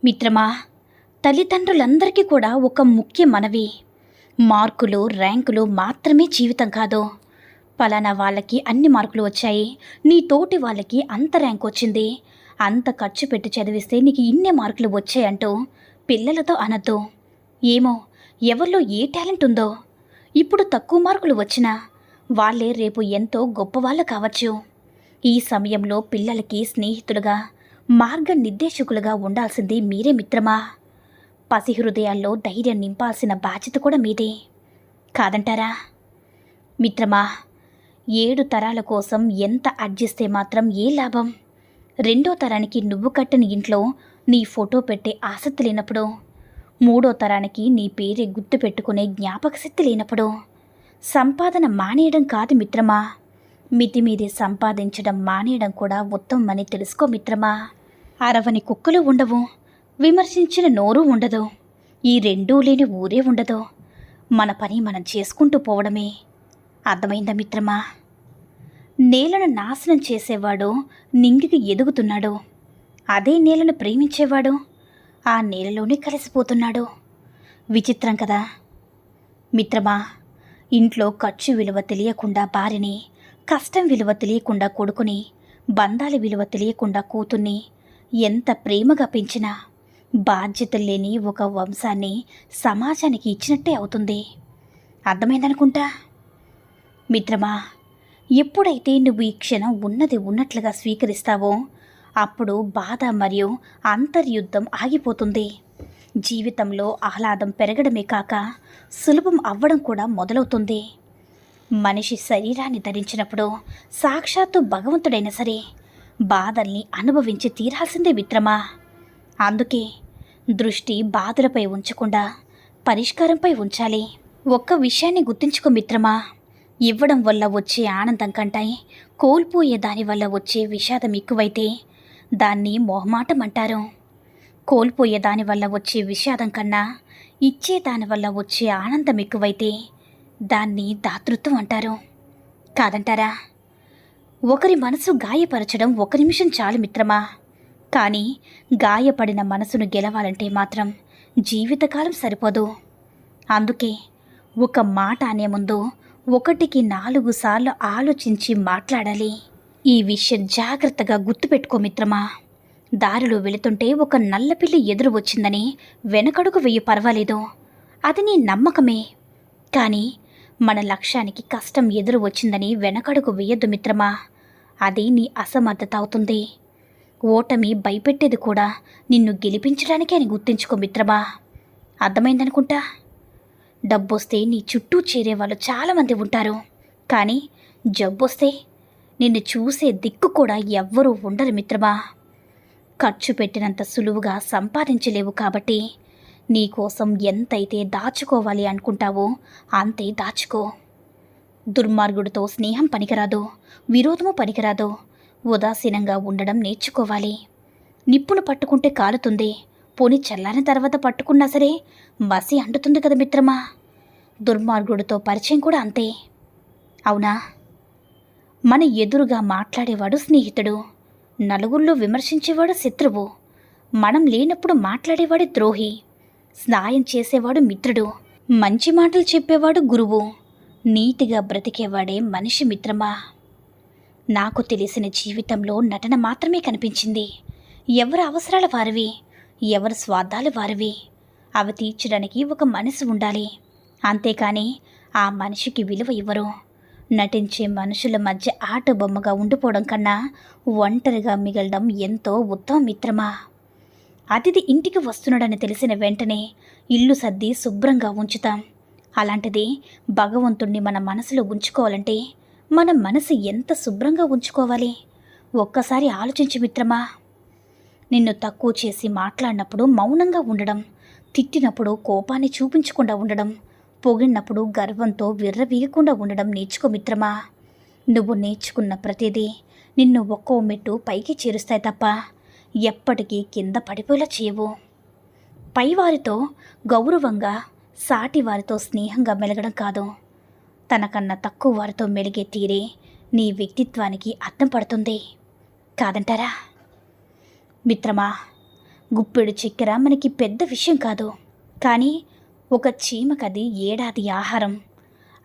మిత్రమా, తల్లిదండ్రులందరికీ కూడా ఒక ముఖ్య మనవి. మార్కులు, ర్యాంకులు మాత్రమే జీవితం కాదు. పలానా వాళ్ళకి అన్ని మార్కులు వచ్చాయి, నీ తోటి వాళ్ళకి అంత ర్యాంక్ వచ్చింది, అంత ఖర్చు పెట్టి చదివిస్తే నీకు ఇన్నే మార్కులు వచ్చాయంటూ పిల్లలతో అనద్దు. ఏమో, ఎవరిలో ఏ టాలెంట్ ఉందో ఇప్పుడు తక్కువ మార్కులు వచ్చినా వాళ్ళే రేపు ఎంతో గొప్పవాళ్ళు కావచ్చు. ఈ సమయంలో పిల్లలకి స్నేహితులుగా, మార్గనిర్దేశకులుగా ఉండాల్సింది మీరే మిత్రమా. పసి హృదయాల్లో ధైర్యం నింపాల్సిన బాధ్యత కూడా మీదే కాదంటారా? మిత్రమా, 7 తరాల కోసం ఎంత అడ్జిస్తే మాత్రం ఏ లాభం? 2వ తరానికి నువ్వు కట్టిన ఇంట్లో నీ ఫోటో పెట్టే ఆసక్తి లేనప్పుడు, 3వ తరానికి నీ పేరే గుర్తు పెట్టుకునే జ్ఞాపకశక్తి లేనప్పుడు సంపాదన మానేయడం కాదు మిత్రమా, మితిమీదే సంపాదించడం మానేయడం కూడా ఉత్తమమని తెలుసుకో మిత్రమా. అరవని కుక్కలు ఉండవు, విమర్శించిన నోరు ఉండదు, ఈ రెండూ లేని ఊరే ఉండదు. మన పని మనం చేసుకుంటూ పోవడమే. అర్థమైందా మిత్రమా? నేలను నాశనం చేసేవాడు నింగికి ఎదుగుతున్నాడు, అదే నేలను ప్రేమించేవాడు ఆ నేలలోనే కలిసిపోతున్నాడు. విచిత్రం కదా మిత్రమా. ఇంట్లో ఖర్చు విలువ తెలియకుండా భార్యని, కష్టం విలువ తెలియకుండా కొడుకుని, బంధాల విలువ తెలియకుండా కూతుర్ని ఎంత ప్రేమగా పెంచినా బాధ్యతలు లేని ఒక వంశాన్ని సమాజానికి ఇచ్చినట్టే అవుతుంది. అర్థమైందనుకుంటా. మిత్రమా, ఎప్పుడైతే నువ్వు ఈ క్షణం ఉన్నది ఉన్నట్లుగా స్వీకరిస్తావో అప్పుడు బాధ మరియు అంతర్యుద్ధం ఆగిపోతుంది. జీవితంలో ఆహ్లాదం పెరగడమే కాక సులభం అవ్వడం కూడా మొదలవుతుంది. మనిషి శరీరాన్ని ధరించినప్పుడు సాక్షాత్తు భగవంతుడైనా సరే బాధల్ని అనుభవించి తీరాల్సిందే మిత్రమా. అందుకే దృష్టి బాధలపై ఉంచకుండా పరిష్కారంపై ఉంచాలి. ఒక్క విషయాన్ని గుర్తుంచుకో మిత్రమా, ఇవ్వడం వల్ల వచ్చే ఆనందం కంటే కోల్పోయే దాని వల్ల వచ్చే విషాదం ఎక్కువైతే దాన్ని మొహమాటం అంటారు. కోల్పోయే దాని వల్ల వచ్చే విషాదం కన్నా ఇచ్చే దాని వల్ల వచ్చే ఆనందం ఎక్కువైతే దాన్ని దాతృత్వం అంటారు. కాదంటారా? ఒకరి మనసు గాయపరచడం 1 నిమిషం చాలు మిత్రమా, కానీ గాయపడిన మనసును గెలవాలంటే మాత్రం జీవితకాలం సరిపోదు. అందుకే ఒక మాట అనే ముందు 1కి 4 సార్లు ఆలోచించి మాట్లాడాలి. ఈ విషయం జాగ్రత్తగా గుర్తుపెట్టుకో మిత్రమా. దారిలో వెళుతుంటే ఒక నల్లపిల్లి ఎదురు వచ్చిందని వెనకడుగు వెయ్యి, పర్వాలేదు, అది నీ నమ్మకమే. కానీ మన లక్ష్యానికి కష్టం ఎదురు వచ్చిందని వెనకడుగు వేయద్దు మిత్రమా, అది నీ అసమర్థత అవుతుంది. ఓటమి భయపెట్టేది కూడా నిన్ను గెలిపించడానికే అని గుర్తుంచుకో మిత్రమా. అర్థమైందనుకుంటా. డబ్బొస్తే నీ చుట్టూ చేరేవాళ్ళు చాలామంది ఉంటారు, కానీ జబ్బొస్తే నిన్ను చూసే దిక్కు కూడా ఎవ్వరూ ఉండరు మిత్రమా. ఖర్చు పెట్టినంత సులువుగా సంపాదించలేవు కాబట్టి నీకోసం ఎంతైతే దాచుకోవాలి అనుకుంటావో అంతే దాచుకో. దుర్మార్గుడితో స్నేహం పనికిరాదు, విరోధము పనికిరాదు. ఉదాసీనంగా ఉండడం నేర్చుకోవాలి. నిప్పును పట్టుకుంటే కాలుతుంది, పోనీ చల్లారిన తర్వాత పట్టుకున్నా సరే మసి అంటుతుంది కదా మిత్రమా. దుర్మార్గుడితో పరిచయం కూడా అంతే. అవునా? మన ఎదురుగా మాట్లాడేవాడు స్నేహితుడు, నలుగురిలో విమర్శించేవాడు శత్రువు, మనం లేనప్పుడు మాట్లాడేవాడు ద్రోహి, స్నాయం చేసేవాడు మిత్రుడు, మంచి మాటలు చెప్పేవాడు గురువు, నీతిగా బ్రతికేవాడే మనిషి మిత్రమా. నాకు తెలిసిన జీవితంలో నటన మాత్రమే కనిపించింది. ఎవరి అవసరాల వారివి, ఎవరి స్వార్థాలు వారివి. అవి తీర్చడానికి ఒక మనసు ఉండాలి, అంతేకాని ఆ మనిషికి విలువ ఇవ్వరు. నటించే మనుషుల మధ్య ఆట బొమ్మగా ఉండిపోవడం కన్నా ఒంటరిగా మిగలడం ఎంతో ఉత్తమ మిత్రమా. అతిథి ఇంటికి వస్తున్నాడని తెలిసిన వెంటనే ఇల్లు సర్ది శుభ్రంగా ఉంచుతాం. అలాంటిది భగవంతుణ్ణి మన మనసులో ఉంచుకోవాలంటే మన మనసు ఎంత శుభ్రంగా ఉంచుకోవాలి ఒక్కసారి ఆలోచించు మిత్రమా. నిన్ను తక్కువ చేసి మాట్లాడినప్పుడు మౌనంగా ఉండడం, తిట్టినప్పుడు కోపాన్ని చూపించకుండా ఉండడం, పొగిడినప్పుడు గర్వంతో విర్రవీయకుండా ఉండడం నేర్చుకో మిత్రమా. నువ్వు నేర్చుకున్న ప్రతిదీ నిన్ను ఒక్కో మెట్టు పైకి చేరుస్తాయి తప్ప ఎప్పటికీ కింద పడిపోయేలా చేయవు. పైవారితో గౌరవంగా, సాటి వారితో స్నేహంగా మెలగడం కాదు, తనకన్నా తక్కువ వారితో మెలిగే తీరే నీ వ్యక్తిత్వానికి అర్థం పడుతుంది. కాదంటారా? మిత్రమా, గుప్పెడు చక్కెర మనకి పెద్ద విషయం కాదు, కానీ ఒక చీమకది ఏడాది ఆహారం.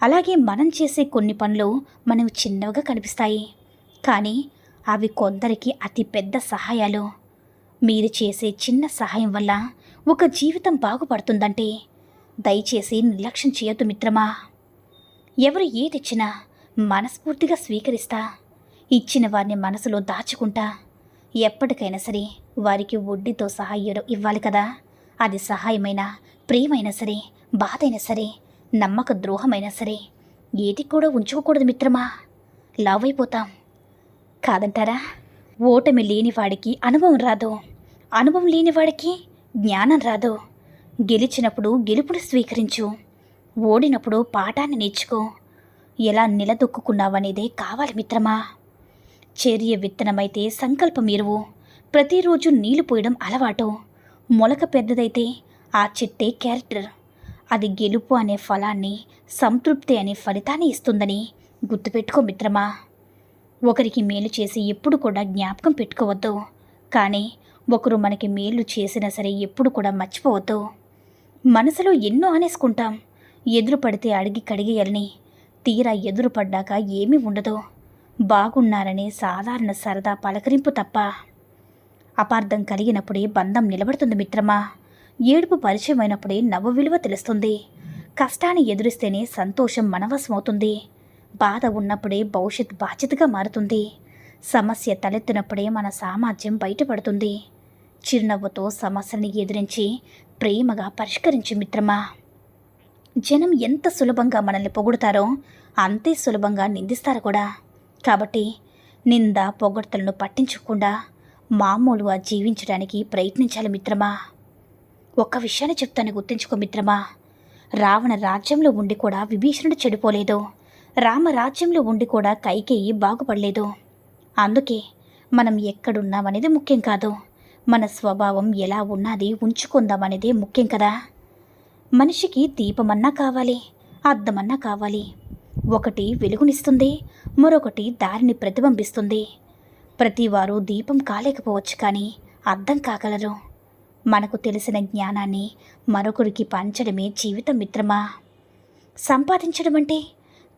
అలాగే మనం చేసే కొన్ని పనులు మనకు చిన్నవిగా కనిపిస్తాయి, కానీ అవి కొందరికి అతి పెద్ద సహాయాలు. మీరు చేసే చిన్న సహాయం వల్ల ఒక జీవితం బాగుపడుతుందంటే దయచేసి నిర్లక్ష్యం చేయొద్దు మిత్రమా. ఎవరు ఏదిచ్చినా మనస్ఫూర్తిగా స్వీకరిస్తా, ఇచ్చిన వారిని మనసులో దాచుకుంటా. ఎప్పటికైనా సరే వారికి వడ్డీతో సహా ఇవ్వాలి కదా. అది సహాయమైనా, ప్రేమైనా సరే, బాధైనా సరే, నమ్మక ద్రోహమైనా సరే ఏది కూడా ఉంచుకోకూడదు మిత్రమా. లావ్ అయిపోతాం కాదంటారా? ఓటమి లేనివాడికి అనుభవం రాదు, అనుభవం లేనివాడికి జ్ఞానం రాదు. గెలిచినప్పుడు గెలుపుని స్వీకరించు, ఓడినప్పుడు పాఠాన్ని నేర్చుకో. ఎలా నిలదొక్కున్నావనేదే కావాలి మిత్రమా. చర్య విత్తనమైతే సంకల్పం ఎరువు. ప్రతిరోజు నీళ్లు పోయడం అలవాటు. మొలక పెద్దదైతే ఆ చెట్టే క్యారెక్టర్. అది గెలుపు అనే ఫలాన్ని, సంతృప్తి అనే ఫలితాన్ని ఇస్తుందని గుర్తుపెట్టుకో మిత్రమా. ఒకరికి మేలు చేసి ఎప్పుడు కూడా జ్ఞాపకం పెట్టుకోవద్దు, కానీ ఒకరు మనకి మేలు చేసినా సరే ఎప్పుడు కూడా మర్చిపోవద్దు. మనసులో ఎన్నో అనేసుకుంటాం, ఎదురు పడితే అడిగి కడిగేయాలని. తీరా ఎదురు పడ్డాక ఏమీ ఉండదు. బాగున్నారనే సాధారణ సరదా పలకరింపు తప్ప. అపార్థం కలిగినప్పుడే బంధం నిలబడుతుంది మిత్రమా. ఏడుపు పరిచయమైనప్పుడే నవ్వు విలువ తెలుస్తుంది. కష్టాన్ని ఎదురిస్తేనే సంతోషం మనవశమవుతుంది. బాధ ఉన్నప్పుడే భవిష్యత్ బాధ్యతగా మారుతుంది. సమస్య తలెత్తినప్పుడే మన సామర్థ్యం బయటపడుతుంది. చిరునవ్వుతో సమస్యని ఎదిరించి ప్రేమగా పరిష్కరించు మిత్రమా. జనం ఎంత సులభంగా మనల్ని పొగుడుతారో అంతే సులభంగా నిందిస్తారు కూడా. కాబట్టి నింద పొగడ్తలను పట్టించకుండా మామూలుగా జీవించడానికి ప్రయత్నించాలి మిత్రమా. ఒక్క విషయాన్ని చెప్తాను, గుర్తుంచుకో మిత్రమా. రావణ రాజ్యంలో ఉండి కూడా విభీషణుడు చెడిపోలేదు. రామరాజ్యంలో ఉండి కూడా కైకేయి బాగుపడలేదు. అందుకే మనం ఎక్కడున్నామనేది ముఖ్యం కాదు, మన స్వభావం ఎలా ఉన్నది ఉంచుకుందామనేదే ముఖ్యం కదా. మనిషికి దీపమన్నా కావాలి, అద్దమన్నా కావాలి. ఒకటి వెలుగునిస్తుంది, మరొకటి దారిని ప్రతిబింబిస్తుంది. ప్రతివారు దీపం కాలేకపోవచ్చు, కానీ అద్దం కాగలరు. మనకు తెలిసిన జ్ఞానాన్ని మరొకరికి పంచడమే జీవితం మిత్రమా. సంపాదించడం అంటే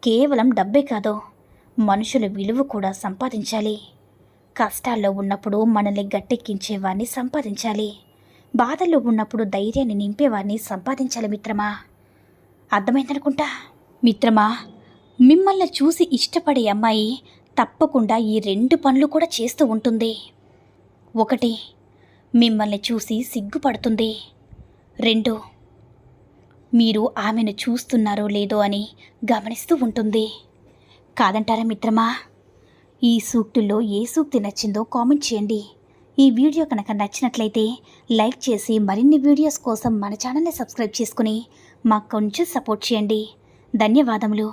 కేవలం డబ్బే కాదు, మనుషుల విలువ కూడా సంపాదించాలి. కష్టాల్లో ఉన్నప్పుడు మనల్ని గట్టెక్కించేవారిని సంపాదించాలి. బాధల్లో ఉన్నప్పుడు ధైర్యాన్ని నింపేవారిని సంపాదించాలి మిత్రమా. అర్థమైందనుకుంటా మిత్రమా. మిమ్మల్ని చూసి ఇష్టపడే అమ్మాయి తప్పకుండా ఈ 2 పనులు కూడా చేస్తూ ఉంటుంది. 1, మిమ్మల్ని చూసి సిగ్గుపడుతుంది. 2, మీరు ఆమెను చూస్తున్నారో లేదో అని గమనిస్తూ ఉంటుంది. కాదంటారా మిత్రమా? ఈ సూక్తుల్లో ఏ సూక్తి నచ్చిందో కామెంట్ చేయండి. ఈ వీడియో కనుక నచ్చినట్లయితే లైక్ చేసి మరిన్ని వీడియోస్ కోసం మన ఛానల్ని సబ్స్క్రైబ్ చేసుకుని మాకు కొంచెం సపోర్ట్ చేయండి. ధన్యవాదములు.